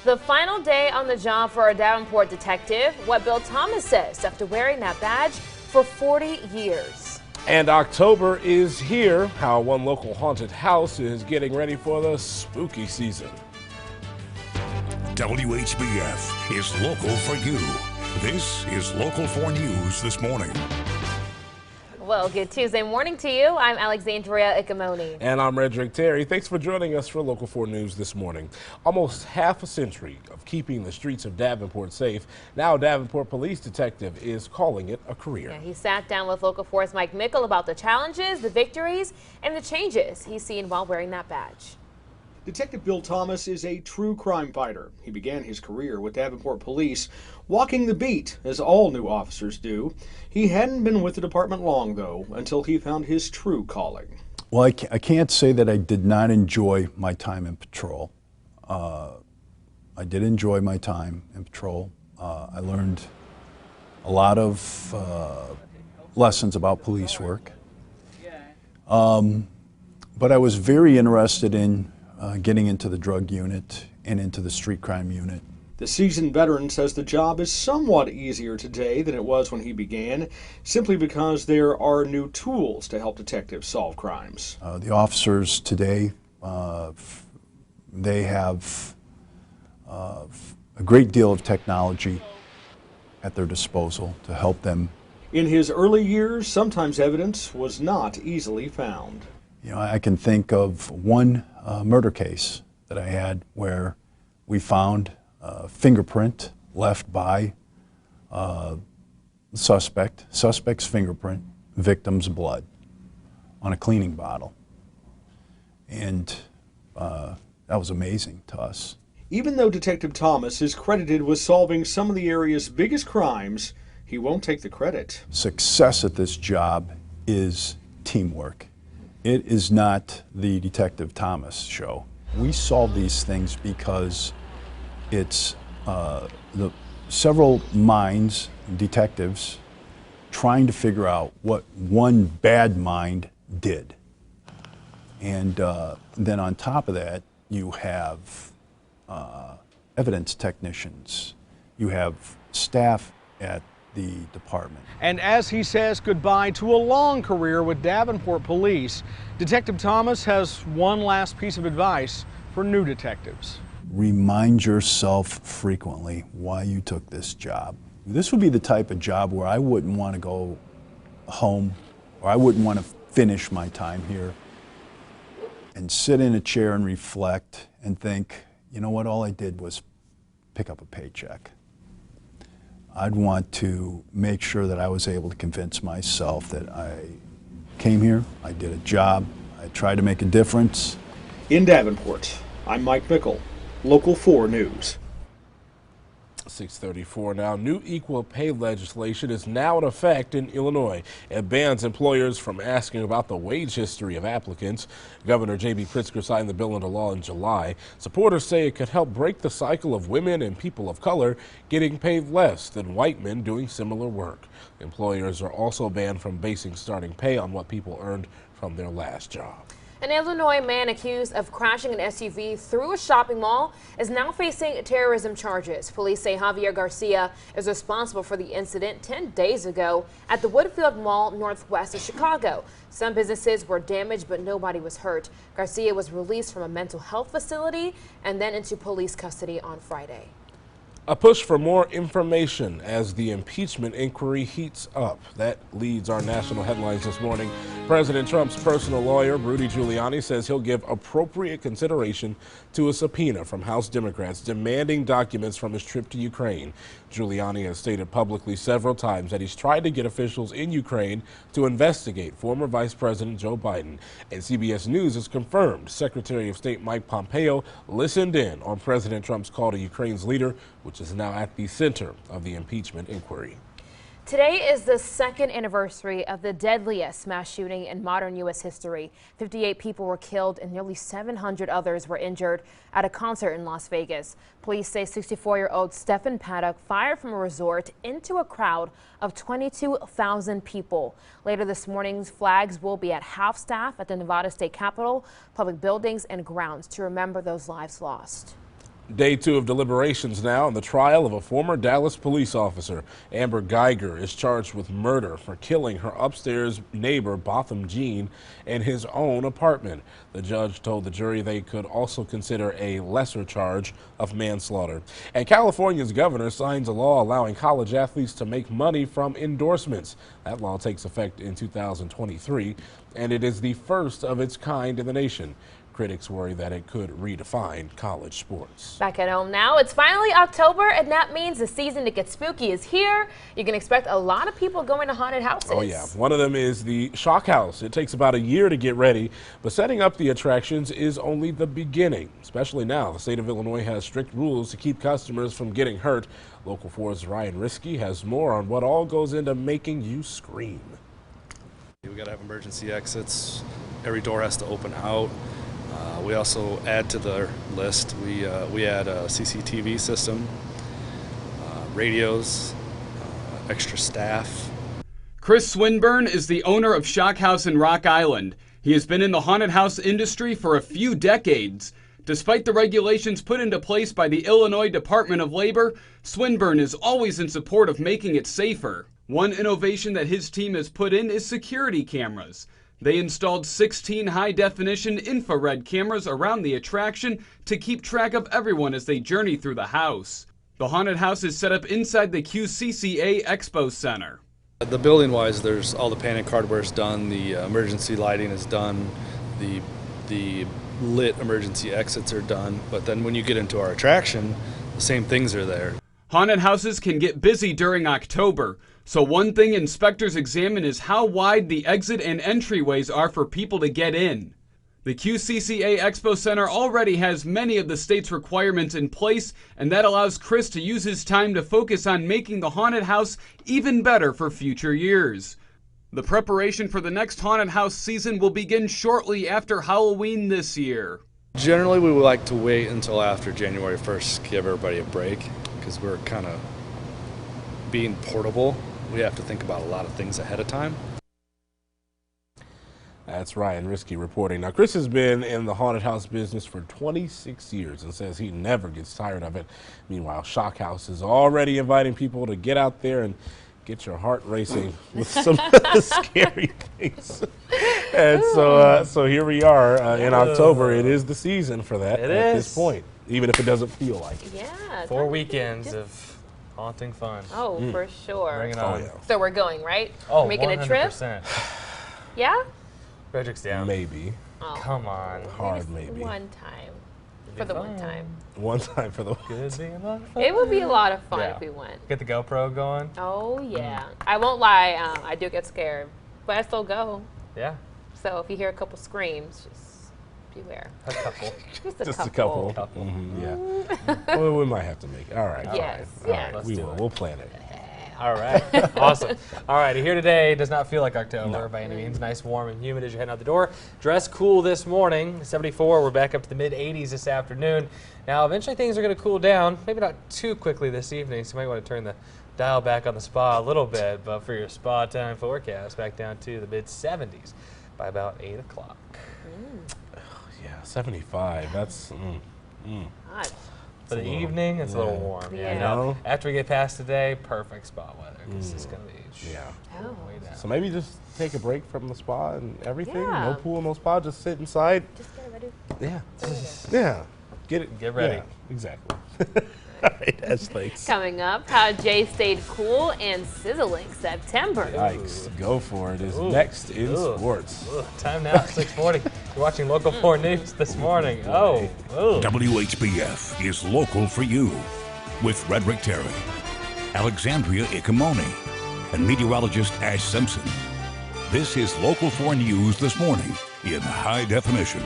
The final day on the job for a Davenport detective, what Bill Thomas says after wearing that badge for 40 years. And October is here, how one local haunted house is getting ready for the spooky season. WHBF is local for you. This is Local 4 News this morning. Well, good Tuesday morning to you. I'm Alexandria Ikomoni. And I'm Redrick Terry. Thanks for joining us for Local 4 News this morning. Almost half a century of keeping the streets of Davenport safe. Now Davenport police detective is calling it a career. Yeah, he sat down with Local 4's Mike Mickle about the challenges, the victories, and the changes he's seen while wearing that badge. Detective Bill Thomas is a true crime fighter. He began his career with Davenport Police, walking the beat, as all new officers do. He hadn't been with the department long, though, until he found his true calling. Well, I can't say that I did not enjoy my time in patrol. I did enjoy my time in patrol. I learned a lot of lessons about police work. But I was very interested in getting into the drug unit and into the street crime unit. The seasoned veteran says the job is somewhat easier today than it was when he began, simply because there are new tools to help detectives solve crimes. The officers today, they have a great deal of technology at their disposal to help them. In his early years, sometimes evidence was not easily found. You know, I can think of one murder case that I had where we found a fingerprint left by suspect's fingerprint, victim's blood on a cleaning bottle. And that was amazing to us. Even though Detective Thomas is credited with solving some of the area's biggest crimes, he won't take the credit. Success at this job is teamwork. It is not the Detective Thomas show. We solve these things because it's the several minds, detectives, trying to figure out what one bad mind did. And then on top of that, you have evidence technicians. You have staff at the department. And as he says goodbye to a long career with Davenport Police, Detective Thomas has one last piece of advice for new detectives. Remind yourself frequently why you took this job. This would be the type of job where I wouldn't want to go home, or I wouldn't want to finish my time here and sit in a chair and reflect and think, you know what, all I did was pick up a paycheck. I'd want to make sure that I was able to convince myself that I came here, I did a job, I tried to make a difference. In Davenport, I'm Mike Mickle, Local 4 News. 6:34 now. New equal pay legislation is now in effect in Illinois. It bans employers from asking about the wage history of applicants. Governor J.B. Pritzker signed the bill into law in July. Supporters say it could help break the cycle of women and people of color getting paid less than white men doing similar work. Employers are also banned from basing starting pay on what people earned from their last job. An Illinois man accused of crashing an SUV through a shopping mall is now facing terrorism charges. Police say Javier Garcia is responsible for the incident 10 days ago at the Woodfield Mall northwest of Chicago. Some businesses were damaged, but nobody was hurt. Garcia was released from a mental health facility and then into police custody on Friday. A push for more information as the impeachment inquiry heats up. That leads our national headlines this morning. President Trump's personal lawyer, Rudy Giuliani, says he'll give appropriate consideration to a subpoena from House Democrats demanding documents from his trip to Ukraine. Giuliani has stated publicly several times that he's tried to get officials in Ukraine to investigate former Vice President Joe Biden. And CBS News has confirmed Secretary of State Mike Pompeo listened in on President Trump's call to Ukraine's leader, which is now at the center of the impeachment inquiry. Today is the second anniversary of the deadliest mass shooting in modern U.S. history. 58 people were killed and nearly 700 others were injured at a concert in Las Vegas. Police say 64-year-old Stephen Paddock fired from a resort into a crowd of 22,000 people. Later this morning, flags will be at half-staff at the Nevada State Capitol, public buildings and grounds to remember those lives lost. Day 2 of deliberations now in the trial of a former Dallas police officer. Amber Geiger is charged with murder for killing her upstairs neighbor, Botham Jean, in his own apartment. The judge told the jury they could also consider a lesser charge of manslaughter. And California's governor signs a law allowing college athletes to make money from endorsements. That law takes effect in 2023, and it is the first of its kind in the nation. Critics worry that it could redefine college sports. Back at home now, it's finally October, and that means the season to get spooky is here. You can expect a lot of people going to haunted houses. Oh yeah, one of them is the Shock House. It takes about a year to get ready, but setting up the attractions is only the beginning. Especially now, the state of Illinois has strict rules to keep customers from getting hurt. Local 4's Ryan Risky has more on what all goes into making you scream. We got to have emergency exits. Every door has to open out. We also add to the list, we add a CCTV system, radios, extra staff. Chris Swinburne is the owner of Shock House in Rock Island. He has been in the haunted house industry for a few decades. Despite the regulations put into place by the Illinois Department of Labor, Swinburne is always in support of making it safer. One innovation that his team has put in is security cameras. They installed 16 high-definition infrared cameras around the attraction to keep track of everyone as they journey through the house. The haunted house is set up inside the QCCA Expo Center. The building-wise, there's all the panic hardware is done, the emergency lighting is done, the lit emergency exits are done, but then when you get into our attraction, the same things are there. Haunted houses can get busy during October, so one thing inspectors examine is how wide the exit and entryways are for people to get in. The QCCA Expo Center already has many of the state's requirements in place, and that allows Chris to use his time to focus on making the haunted house even better for future years. The preparation for the next haunted house season will begin shortly after Halloween this year. Generally, we would like to wait until after January 1st, give everybody a break, because we're kind of being portable. We have to think about a lot of things ahead of time. That's Ryan Risky reporting. Now, Chris has been in the haunted house business for 26 years and says he never gets tired of it. Meanwhile, Shock House is already inviting people to get out there and get your heart racing with some scary things. And so here we are in October. It is the season for that at this point, even if it doesn't feel like it. Yeah. 4 weekends of haunting fun. Oh, for sure. Bring it on. Oh, yeah. So we're going, right? Oh, we're making 100%. a trip? Yeah? Frederick's down. Maybe. Oh. Come on. Hard maybe. One time. For the one time. One time for the Could be a lot of fun. It would be a lot of fun Yeah. if we went. Get the GoPro going. Oh, yeah. I won't lie. I do get scared, but I still go. Yeah. So if you hear a couple screams, just beware. A couple. Just a couple. Yeah. Well, we might have to make it. All right. Yes, All right. yes. All right. Let's We do will. it. We'll plan it. All right. Awesome. All right. Here today does not feel like October by any means. Nice, warm, and humid as you're heading out the door. Dress cool this morning. 74. We're back up to the mid-80s this afternoon. Now, eventually things are going to cool down. Maybe not too quickly this evening, so you might want to turn the dial back on the spa a little bit. But for your spa time forecast, back down to the mid-70s by about 8 o'clock. Yeah, 75. That's. God. For the evening, it's a little warm. Yeah. No, after we get past today, perfect spa weather. This is going to be Yeah. Oh. way down. So maybe just take a break from the spa and everything. Yeah. No pool, no spa. Just sit inside. Just get ready. Yeah. Yeah. Get ready. Yeah, exactly. All right, Ash, thanks. Coming up, how Jay stayed cool and sizzling September. Yikes. Go for it is next in sports. Ugh, time now, 6:40. You're watching Local 4 News this morning. Oh. WHBF is local for you with Frederick Terry, Alexandria Ikomoni, and meteorologist Ash Simpson. This is Local 4 News this morning in high definition.